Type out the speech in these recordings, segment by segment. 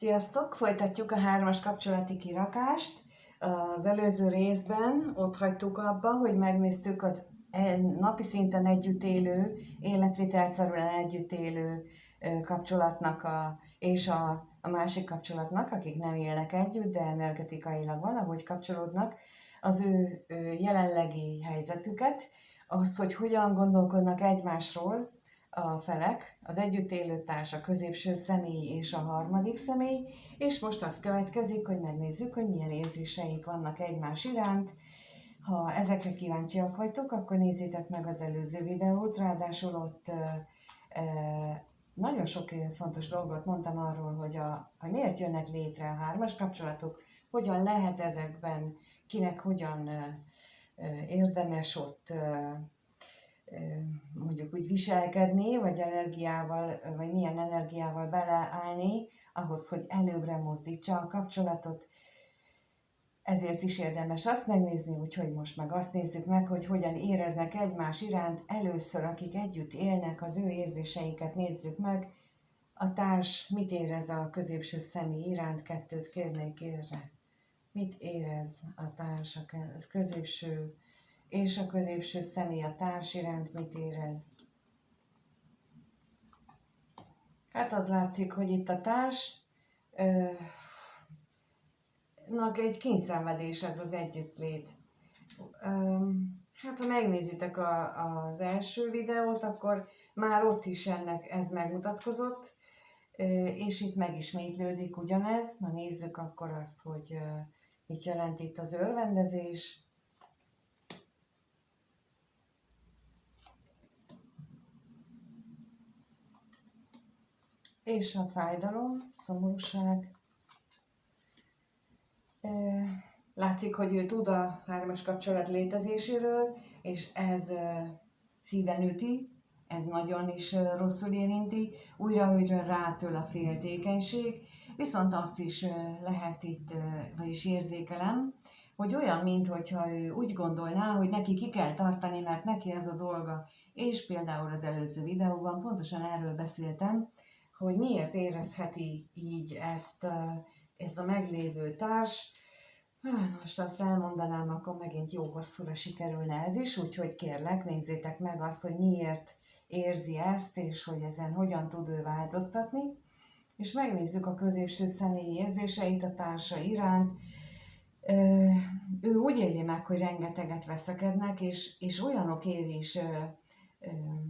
Sziasztok! Folytatjuk a 3-as kapcsolati kirakást. Az előző részben ott hagytuk abba, hogy megnéztük az napi szinten együtt élő, életvitelszerűen együtt élő kapcsolatnak és a másik kapcsolatnak, akik nem élnek együtt, de energetikailag valahogy kapcsolódnak, az ő jelenlegi helyzetüket, azt, hogy hogyan gondolkodnak egymásról a felek, az együtt élő társ, a középső személy és a harmadik személy, és most az következik, hogy megnézzük, hogy milyen érzéseik vannak egymás iránt. Ha ezekre kíváncsiak vagytok, akkor nézzétek meg az előző videót, ráadásul ott nagyon sok fontos dolgot mondtam arról, hogy miért jönnek létre a 3-as kapcsolatok, hogyan lehet ezekben, kinek hogyan érdemes ott mondjuk úgy viselkedni, vagy energiával, vagy milyen energiával beleállni ahhoz, hogy előbbre mozdítsa a kapcsolatot. Ezért is érdemes azt megnézni, úgyhogy most meg azt nézzük meg, hogy hogyan éreznek egymás iránt. Először, akik együtt élnek, az ő érzéseiket nézzük meg. A társ mit érez a középső személy iránt? 2 kérnék erre. Mit érez a társ, a középső és a középső személy a társ iránt mit érez? Hát az látszik, hogy itt a társnak egy kényszenvedés ez az együttlét. Hát ha megnézitek az első videót, akkor már ott is ez megmutatkozott, és itt megismétlődik ugyanez. Na nézzük akkor azt, hogy mit jelent itt az örvendezés. És a fájdalom, szomorúság. Látszik, hogy ő tud a 3-as kapcsolat létezéséről, és ez szíven üti, ez nagyon is rosszul érinti, újra rátől a féltékenység, viszont azt is lehet itt, vagyis érzékelem, hogy olyan, mintha ő úgy gondolná, hogy neki ki kell tartani, mert neki ez a dolga. És például az előző videóban pontosan erről beszéltem, hogy miért érezheti így ezt ez a meglévő társ. Most azt elmondanám, akkor megint jó hosszúra sikerülne ez is, úgyhogy kérlek, nézzétek meg azt, hogy miért érzi ezt, és hogy ezen hogyan tud ő változtatni. És megnézzük a középső személyi érzéseit a társa iránt. Ő úgy éli meg, hogy rengeteget veszekednek, és olyanokért is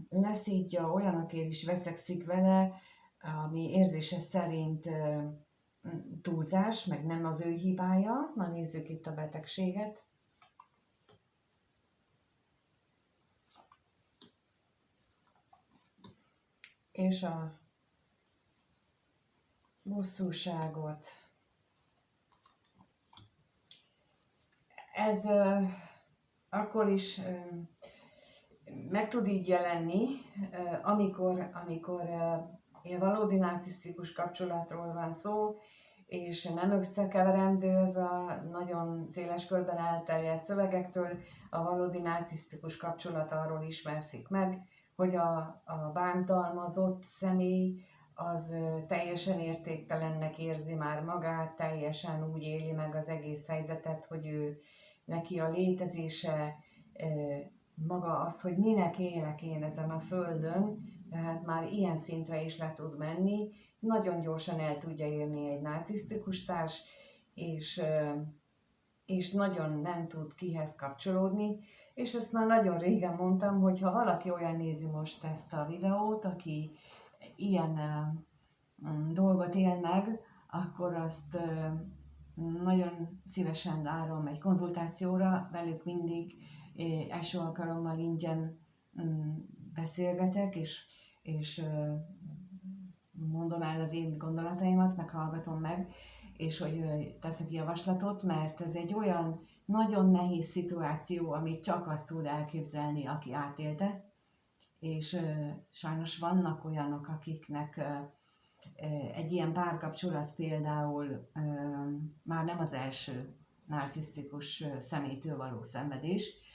leszítja, olyanokért is veszekszik vele, ami érzése szerint túlzás, meg nem az ő hibája. Na nézzük itt a betegséget. És a bosszúságot. Ez akkor is meg tud így jelenni, amikor valódi narcisztikus kapcsolatról van szó, és nem összekeverendő ez a nagyon széles körben elterjedt szövegektől, a valódi narcisztikus kapcsolat arról ismerszik meg, hogy a bántalmazott személy az teljesen értéktelennek érzi már magát, teljesen úgy éli meg az egész helyzetet, hogy neki a létezése, maga az, hogy minek élek én ezen a földön, tehát már ilyen szintre is le tud menni, nagyon gyorsan el tudja érni egy narcisztikus társ, és nagyon nem tud kihez kapcsolódni, és ezt már nagyon régen mondtam, hogy ha valaki olyan nézi most ezt a videót, aki ilyen dolgot él meg, akkor azt nagyon szívesen várom egy konzultációra, velük mindig első alkalommal ingyen beszélgetek, és mondom el az én gondolataimat, meghallgatom meg, és hogy teszek javaslatot, mert ez egy olyan nagyon nehéz szituáció, amit csak azt tud elképzelni, aki átélte, és sajnos vannak olyanok, akiknek egy ilyen párkapcsolat például már nem az első narcisztikus személytől való szenvedés,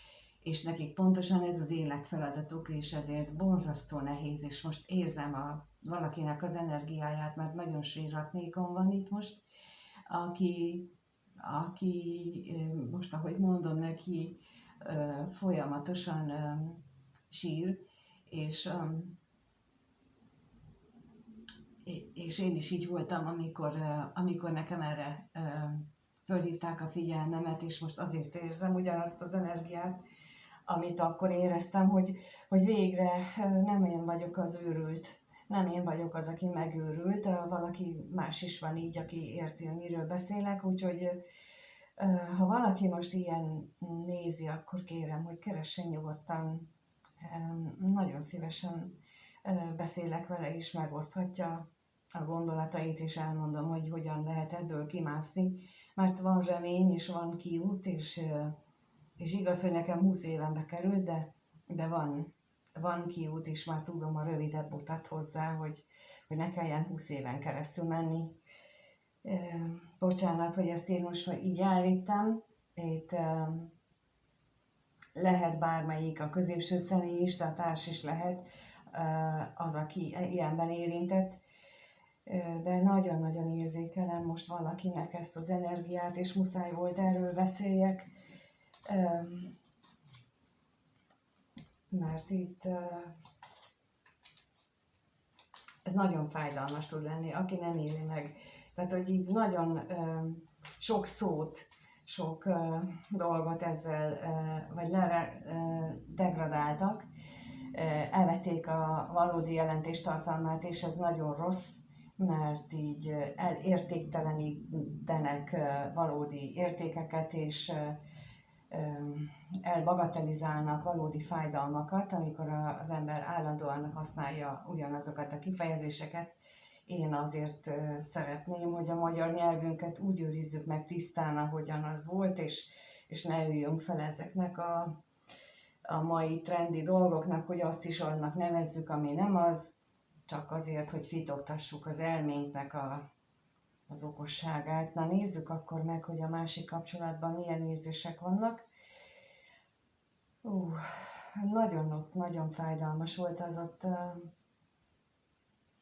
és nekik pontosan ez az életfeladatuk, és ezért borzasztó nehéz, és most érzem valakinek az energiáját, mert nagyon síratnékon van itt most, aki, aki most, ahogy mondom neki, folyamatosan sír, és, és én is így voltam, amikor nekem erre fölhívták a figyelmemet, és most azért érzem ugyanazt az energiát, amit akkor éreztem, hogy végre nem én vagyok az őrült, nem én vagyok az, aki megőrült, valaki más is van így, aki érti, miről beszélek, úgyhogy ha valaki most ilyen nézi, akkor kérem, hogy keressen nyugodtan, nagyon szívesen beszélek vele is, megoszthatja a gondolatait, és elmondom, hogy hogyan lehet ebből kimászni, mert van remény, és van kiút, és igaz, hogy nekem 20 évenbe került, de van kiút, és már tudom a rövidebb utat hozzá, hogy ne kelljen 20 éven keresztül menni. Bocsánat, hogy ezt én most így elvittem. Itt lehet bármelyik, a középső személy is, de a társ is lehet az, aki ilyenben érintett. De nagyon-nagyon érzékelem most valakinek ezt az energiát, és muszáj volt erről beszéljek. Mert itt ez nagyon fájdalmas tud lenni, aki nem éli meg. Tehát, hogy így nagyon sok szót, sok dolgot ezzel vagy degradáltak, elvették a valódi jelentéstartalmát, és ez nagyon rossz, mert így elértéktelenítenek valódi értékeket, és elbagatelizálnak valódi fájdalmakat, amikor az ember állandóan használja ugyanazokat a kifejezéseket. Én azért szeretném, hogy a magyar nyelvünket úgy őrizzük meg tisztán, ahogyan az volt, és ne üljünk fel ezeknek a mai trendi dolgoknak, hogy azt is annak nevezzük, ami nem az, csak azért, hogy fitoktassuk az elménknek az okosságát. Na nézzük akkor meg, hogy a másik kapcsolatban milyen érzések vannak. Nagyon fájdalmas volt az ott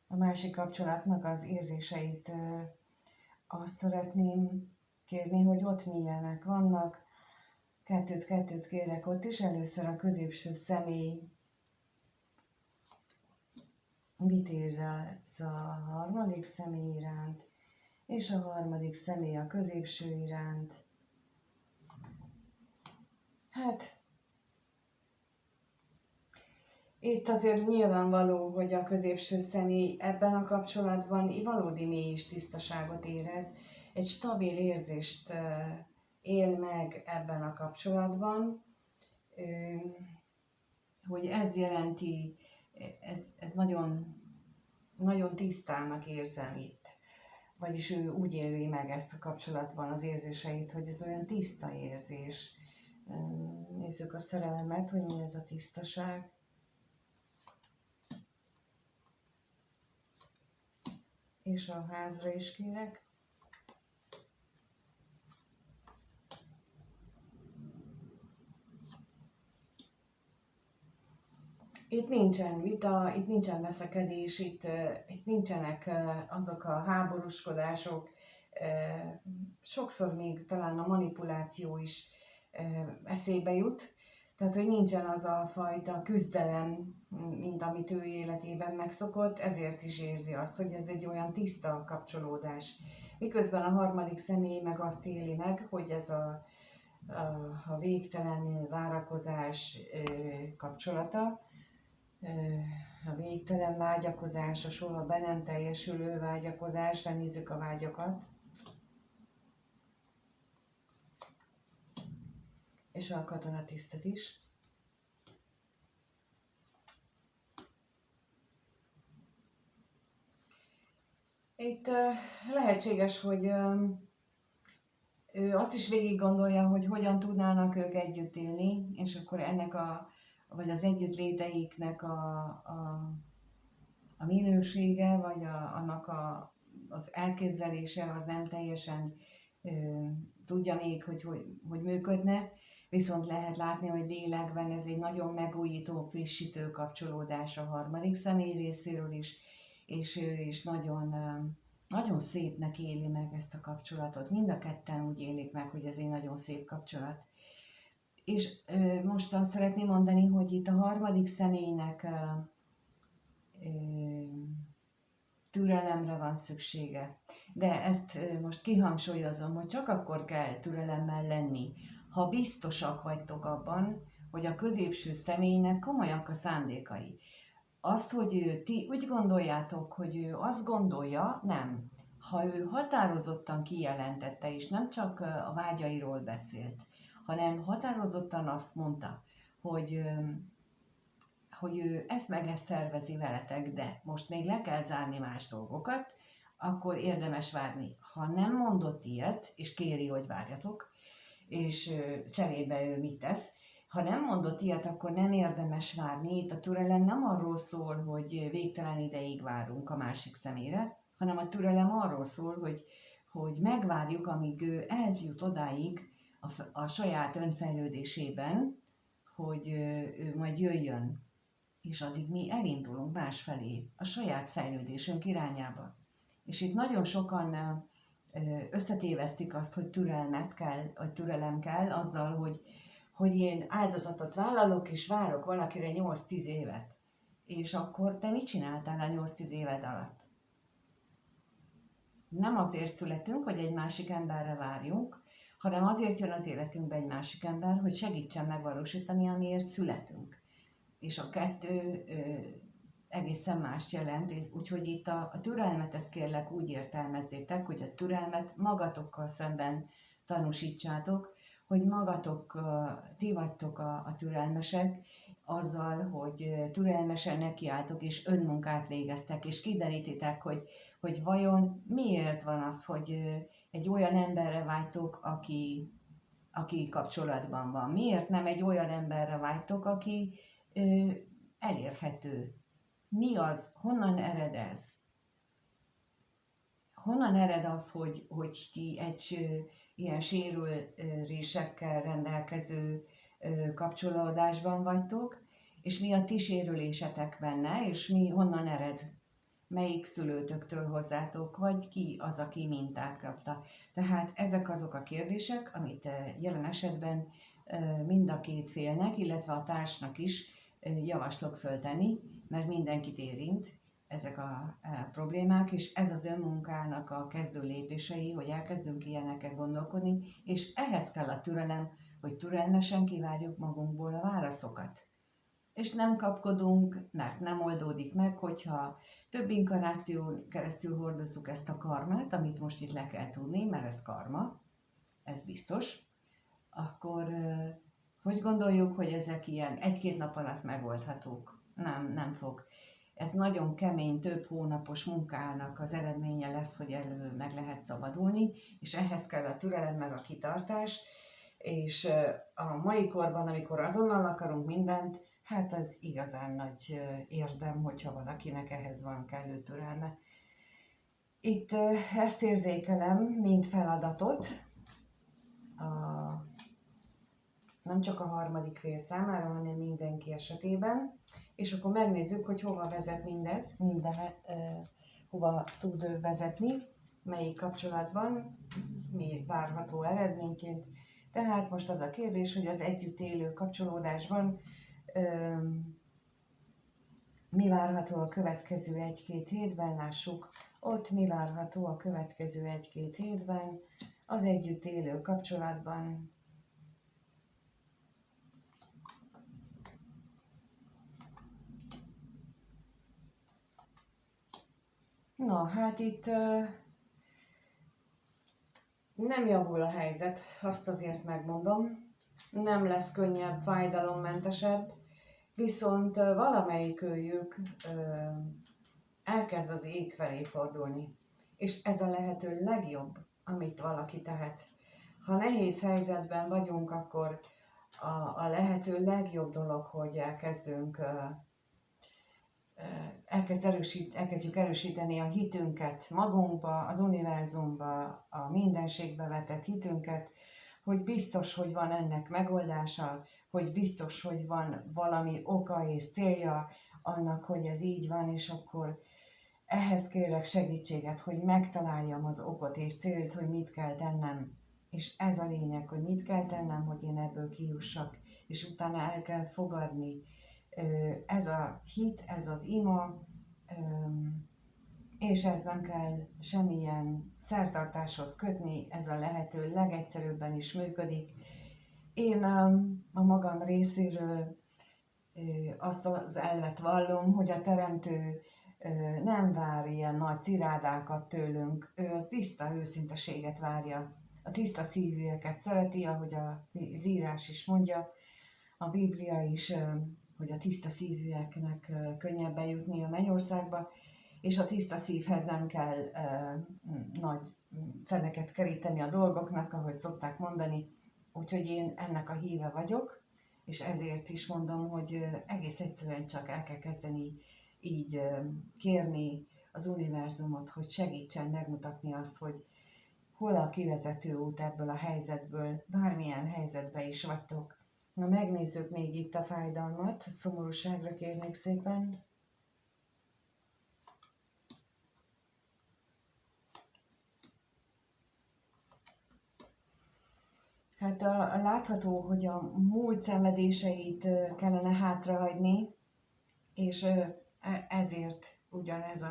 a másik kapcsolatnak az érzéseit. Azt szeretném kérni, hogy ott milyenek vannak. Kettőt kérek ott is. Először a középső személy. Mit érzelsz a harmadik személy iránt, és a harmadik személy a középső iránt? Hát, itt azért nyilvánvaló, hogy a középső személy ebben a kapcsolatban valódi mély és tisztaságot érez, egy stabil érzést él meg ebben a kapcsolatban, hogy ez jelenti, ez nagyon, nagyon tisztának érzem itt. Vagyis ő úgy éli meg ezt a kapcsolatban az érzéseit, hogy ez olyan tiszta érzés. Nézzük a szerelmet, hogy mi ez a tisztaság. És a házra is kérek. Itt nincsen vita, itt nincsen veszekedés, itt nincsenek azok a háborúskodások, sokszor még talán a manipuláció is eszébe jut, tehát hogy nincsen az a fajta küzdelem, mint amit ő életében megszokott, ezért is érzi azt, hogy ez egy olyan tiszta kapcsolódás. Miközben a harmadik személy meg azt éli meg, hogy ez a végtelen várakozás kapcsolata, a végtelen vágyakozás, a soha be nem teljesülő vágyakozás, nézzük a vágyakat. És a katonatisztet is. Itt lehetséges, hogy ő azt is végig gondolja, hogy hogyan tudnának ők együtt élni, és akkor ennek vagy az együttléteiknek a minősége, vagy annak az elképzelése az nem teljesen tudja még, hogy működne. viszont lehet látni, hogy lélekben ez egy nagyon megújító, frissítő kapcsolódás a harmadik személy részéről is, és ő is nagyon, nagyon szépnek éli meg ezt a kapcsolatot. Mind a ketten úgy élik meg, hogy ez egy nagyon szép kapcsolat. És most azt szeretném mondani, hogy itt a harmadik személynek türelemre van szüksége. De ezt most kihangsúlyozom, hogy csak akkor kell türelemmel lenni, ha biztosak vagytok abban, hogy a középső személynek komolyak a szándékai. Azt, hogy ti úgy gondoljátok, hogy ő azt gondolja, nem. Ha ő határozottan kijelentette, és nem csak a vágyairól beszélt, hanem határozottan azt mondta, hogy ő ezt meg ezt tervezi veletek, de most még le kell zárni más dolgokat, akkor érdemes várni. Ha nem mondott ilyet, és kéri, hogy várjatok, és cserébe ő mit tesz, ha nem mondott ilyet, akkor nem érdemes várni. Itt a türelem nem arról szól, hogy végtelen ideig várunk a másik szemére, hanem a türelem arról szól, hogy megvárjuk, amíg ő eljut odáig a saját önfejlődésében, hogy ő majd jöjjön, és addig mi elindulunk másfelé, a saját fejlődésünk irányába. És itt nagyon sokan összetévesztik azt, hogy türelmet kell, vagy türelem kell azzal, hogy én áldozatot vállalok, és várok valakire 8-10 évet. És akkor te mit csináltál a 8-10 éved alatt? Nem azért születünk, hogy egy másik emberre várjunk, hanem azért jön az életünkbe egy másik ember, hogy segítsen megvalósítani, amiért születünk. És a kettő egészen mást jelent, úgyhogy itt a türelmet, ezt kérlek úgy értelmezzétek, hogy a türelmet magatokkal szemben tanúsítsátok, hogy magatok, ti vagytok a türelmesek, azzal, hogy türelmesen nekiálltok és önmunkát végeztek, és kiderítitek, hogy vajon miért van az, hogy egy olyan emberre vágytok, aki kapcsolatban van. Miért nem egy olyan emberre vágytok, aki elérhető? Mi az? Honnan ered ez? Honnan ered az, hogy ti egy ilyen sérülésekkel rendelkező kapcsolódásban vagytok, és mi a ti sérülésetek benne, és honnan ered? Melyik szülőtöktől hozzátok, vagy ki az, aki mintát kapta. Tehát ezek azok a kérdések, amit jelen esetben mind a két félnek, illetve a társnak is javaslok föltenni, mert mindenkit érint ezek a problémák, és ez az önmunkának a kezdő lépései, hogy elkezdünk ilyeneket gondolkodni, és ehhez kell a türelem, hogy türelmesen kivárjuk magunkból a válaszokat. És nem kapkodunk, mert nem oldódik meg, hogyha több inkarnáción keresztül hordozzuk ezt a karmát, amit most itt le kell tudni, mert ez karma, ez biztos, akkor hogy gondoljuk, hogy ezek ilyen 1-2 nap alatt megoldhatók? Nem fog. Ez nagyon kemény, több hónapos munkának az eredménye lesz, hogy elő meg lehet szabadulni, és ehhez kell a türelem meg a kitartás, és a mai korban, amikor azonnal akarunk mindent, hát az igazán nagy érdem, hogyha valakinek ehhez van kellő türelme. Itt ezt érzékelem, mint feladatot, nem csak a harmadik fél számára, hanem mindenki esetében. És akkor megnézzük, hogy hova vezet mindez, hova tud vezetni, melyik kapcsolatban, mi várható eredményként. Tehát most az a kérdés, hogy az együtt élő kapcsolódásban mi várható a következő 1-2 hétben, lássuk, ott mi várható a következő 1-2 hétben, az együtt élő kapcsolatban. Na, hát itt nem javul a helyzet, azt azért megmondom. Nem lesz könnyebb, fájdalommentesebb, viszont valamelyik őjük elkezd az ég felé fordulni. És ez a lehető legjobb, amit valaki tehet. Ha nehéz helyzetben vagyunk, akkor a lehető legjobb dolog, hogy elkezdjük erősíteni a hitünket magunkba, az univerzumba, a mindenségbe vetett hitünket, hogy biztos, hogy van ennek megoldása, hogy biztos, hogy van valami oka és célja annak, hogy ez így van, és akkor ehhez kérek segítséget, hogy megtaláljam az okot és célt, hogy mit kell tennem. És ez a lényeg, hogy mit kell tennem, hogy én ebből kijussak, és utána el kell fogadni. Ez a hit, ez az ima, és ez nem kell semmilyen szertartáshoz kötni, ez a lehető legegyszerűbben is működik. Én a magam részéről azt az elvet vallom, hogy a Teremtő nem vár ilyen nagy cirádákat tőlünk, ő az tiszta őszinteséget várja. A tiszta szívűeket szereti, ahogy az írás is mondja, a Biblia is, hogy a tiszta szívűeknek könnyebb bejutni a mennyországba, és a tiszta szívhez nem kell nagy feneket keríteni a dolgoknak, ahogy szokták mondani. Úgyhogy én ennek a híve vagyok, és ezért is mondom, hogy egész egyszerűen csak el kell kezdeni így kérni az univerzumot, hogy segítsen megmutatni azt, hogy hol a kivezető út ebből a helyzetből, bármilyen helyzetbe is vagytok. Na, megnézzük még itt a fájdalmat, szomorúságra kérnék szépen. Hát látható, hogy a múlt szenvedéseit kellene hátrahagyni, és ezért ugyanez,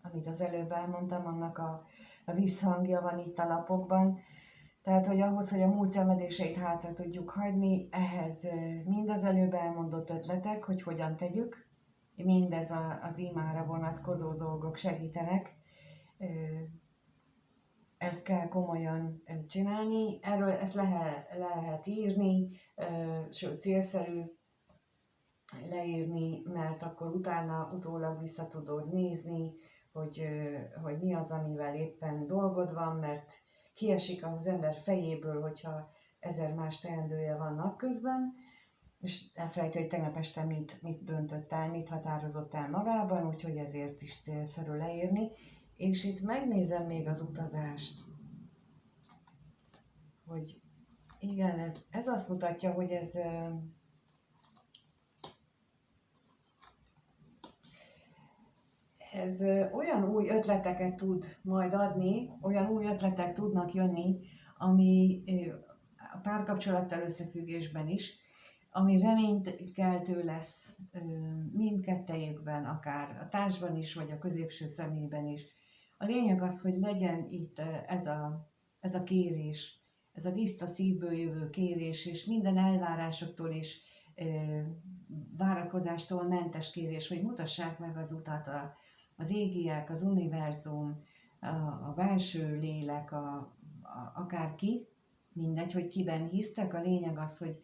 amit az előbb elmondtam, annak a visszhangja van itt a lapokban. Tehát, hogy ahhoz, hogy a múlt szenvedéseit hátra tudjuk hagyni, ehhez mind az előbb elmondott ötletek, hogy hogyan tegyük, mindez az imára vonatkozó dolgok segítenek. Ezt kell komolyan csinálni, erről ezt le lehet írni, sőt célszerű leírni, mert akkor utólag vissza tudod nézni, hogy mi az, amivel éppen dolgod van, mert kiesik az ember fejéből, hogyha 1000 más teendője van napközben, és elfelejti, hogy tegnap este mit döntött el, mit határozott el magában, úgyhogy ezért is célszerű leírni. És itt megnézem még az utazást, hogy igen, ez azt mutatja, hogy ez olyan új ötleteket tud majd adni, olyan új ötletek tudnak jönni, ami a párkapcsolattal összefüggésben is, ami reménykeltő lesz mindkettejükben, akár a társban is, vagy a középső személyben is. A lényeg az, hogy legyen itt ez a kérés, ez a tiszta szívből jövő kérés, és minden elvárásoktól és várakozástól mentes kérés, hogy mutassák meg az utat az égiek, az univerzum, a belső lélek, akárki, mindegy, hogy kiben hisztek, a lényeg az, hogy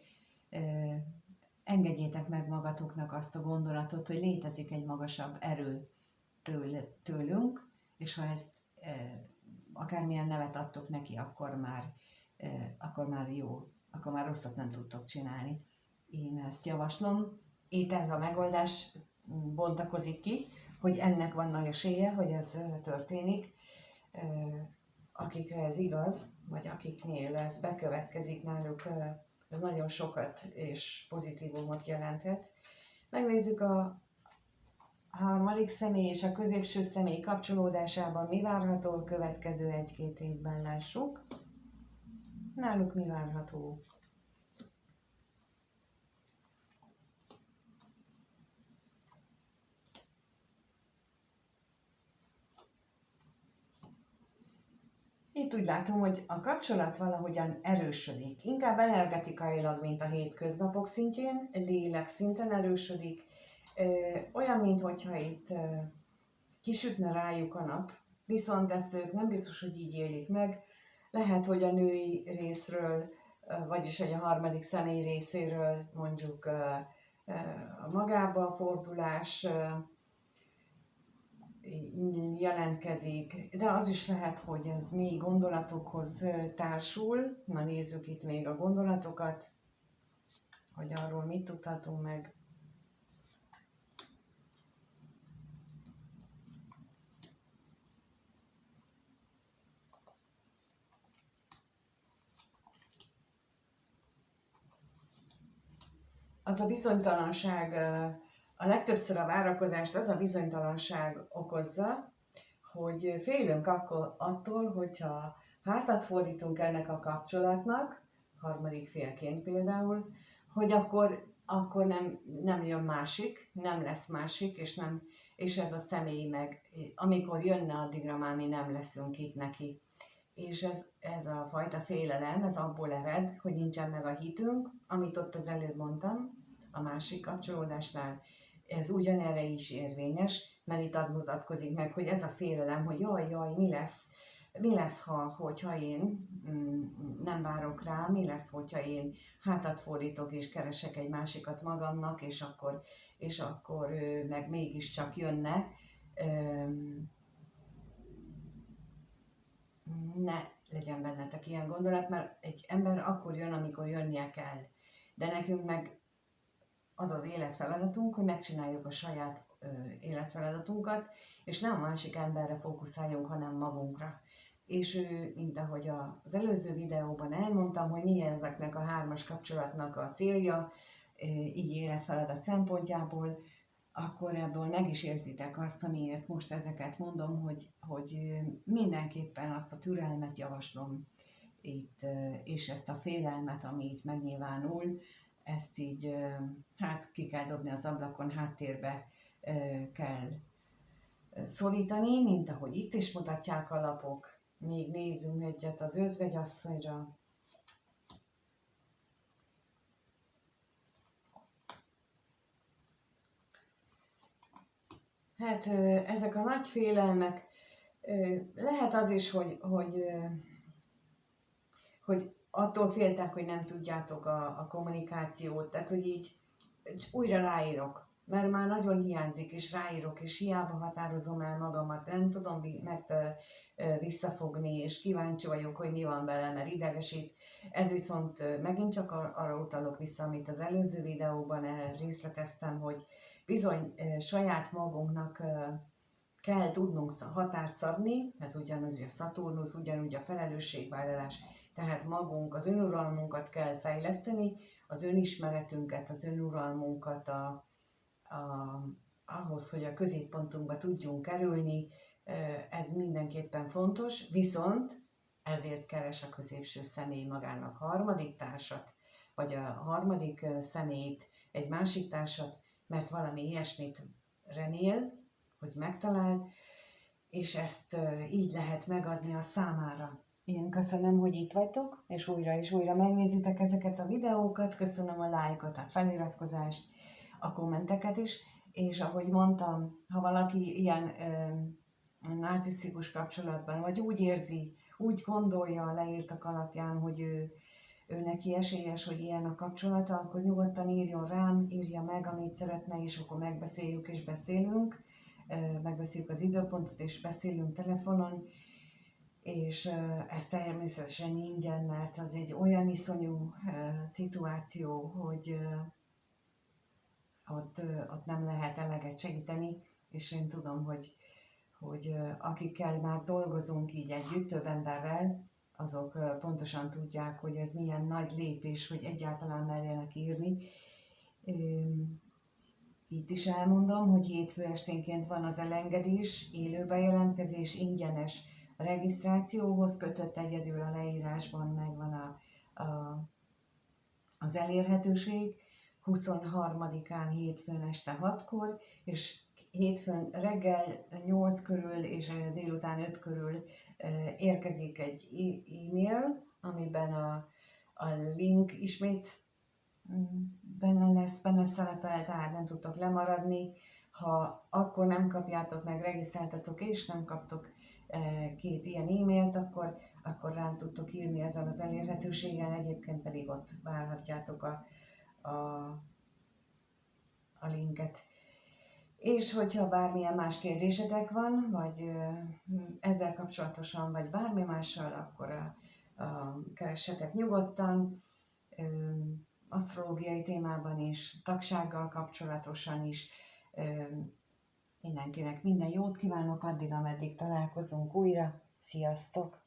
engedjétek meg magatoknak azt a gondolatot, hogy létezik egy magasabb erő tőlünk, és ha ezt akármilyen nevet adtok neki, akkor már jó, akkor már rosszat nem tudtok csinálni. Én ezt javaslom. Itt ez a megoldás bontakozik ki, hogy ennek van nagy esélye, hogy ez történik. Akikre ez igaz, vagy akiknél ez bekövetkezik náluk, ez nagyon sokat és pozitívumot jelenthet. Megnézzük a harmadik személy és a középső személy kapcsolódásában mi várható a következő 1-2 hétben, lássuk. Náluk mi várható? Itt úgy látom, hogy a kapcsolat valahogyan erősödik. Inkább energetikailag, mint a hétköznapok szintjén, lélek szinten erősödik. Olyan, mintha itt kisütne rájuk a nap, viszont ezt ők nem biztos, hogy így élik meg. Lehet, hogy a női részről, vagyis hogy a harmadik személy részéről mondjuk a magába a fordulás jelentkezik, de az is lehet, hogy ez mély gondolatokhoz társul. Na, nézzük itt még a gondolatokat, hogy arról mit tudhatunk meg. az a bizonytalanság, a legtöbbször a várakozást az a bizonytalanság okozza, hogy félünk attól, hogyha hátat fordítunk ennek a kapcsolatnak, harmadik félként például, hogy akkor nem jön másik, nem lesz másik, és ez a személy meg, amikor jönne, addigra már mi nem leszünk itt neki. És ez a fajta félelem, ez abból ered, hogy nincsen meg a hitünk, amit ott az előbb mondtam, a másik kapcsolódásnál, ez ugyanerre is érvényes, mert itt mutatkozik meg, hogy ez a félelem, hogy jaj, mi lesz, hogyha én nem várok rá, mi lesz, hogyha én hátat fordítok és keresek egy másikat magamnak, és akkor meg mégiscsak jönne. Ne legyen bennetek ilyen gondolat, mert egy ember akkor jön, amikor jönnie kell. De nekünk meg az az életfeladatunk, hogy megcsináljuk a saját életfeladatunkat, és nem a másik emberre fókuszáljunk, hanem magunkra. És mint ahogy az előző videóban elmondtam, hogy milyen ezeknek a hármas kapcsolatnak a célja, így életfeladat szempontjából, akkor ebből meg is értitek azt, amiért most ezeket mondom, hogy mindenképpen azt a türelmet javaslom itt, és ezt a félelmet, ami itt megnyilvánul, ezt így ki kell dobni az ablakon, háttérbe kell szorítani, mint ahogy itt is mutatják a lapok. Még nézzünk egyet az özvegyasszonyra. Hát ezek a nagy félelmek, lehet az is, hogy attól féltek, hogy nem tudjátok a kommunikációt, tehát hogy így újra ráírok, mert már nagyon hiányzik, és ráírok, és hiába határozom el magamat, nem tudom visszafogni, és kíváncsi vagyok, hogy mi van vele, mert idegesít. Ez viszont megint csak arra utalok vissza, amit az előző videóban részleteztem, hogy bizony saját magunknak kell tudnunk határt szabni, ez ugyanúgy a Szaturnusz, ugyanúgy a felelősségvállalás, tehát magunk, az önuralmunkat kell fejleszteni, az önismeretünket, az önuralmunkat ahhoz, hogy a középpontunkba tudjunk kerülni, ez mindenképpen fontos, viszont ezért keres a középső személy magának harmadik társat, vagy a harmadik személyt, egy másik társat, mert valami ilyesmit remél, hogy megtalál, és ezt így lehet megadni a számára. Én köszönöm, hogy itt vagytok, és újra megnézitek ezeket a videókat, köszönöm a lájkot, a feliratkozást, a kommenteket is, és ahogy mondtam, ha valaki ilyen narcisztikus kapcsolatban, vagy úgy érzi, úgy gondolja a leírtak alapján, hogy ő neki esélyes, hogy ilyen a kapcsolata, akkor nyugodtan írjon rám, írja meg, amit szeretne, és akkor megbeszéljük és beszélünk. Megbeszéljük az időpontot, és beszélünk telefonon, és ez természetesen ingyen, mert az egy olyan iszonyú szituáció, hogy ott nem lehet eleget segíteni, és én tudom, hogy akikkel már dolgozunk így együtt, több emberrel, azok pontosan tudják, hogy ez milyen nagy lépés, hogy egyáltalán merjenek írni. Itt is elmondom, hogy hétfő esténként van az elengedés, élő bejelentkezés, ingyenes regisztrációhoz kötött, egyedül a leírásban megvan az elérhetőség. 23-án hétfőn este 6-kor, és hétfőn reggel 8 körül és délután 5 körül érkezik egy e-mail, amiben a link ismét benne szerepel, tehát nem tudtok lemaradni. Ha akkor nem kapjátok meg, regisztráltatok és nem kaptok 2 ilyen e-mailt, akkor rám tudtok írni ezen az elérhetőségen, egyébként pedig ott várhatjátok a linket. És hogyha bármilyen más kérdésetek van, vagy ezzel kapcsolatosan, vagy bármi mással, akkor keressetek nyugodtan, asztrológiai témában is, tagsággal kapcsolatosan is. Mindenkinek minden jót kívánok, addig, ameddig találkozunk újra. Sziasztok!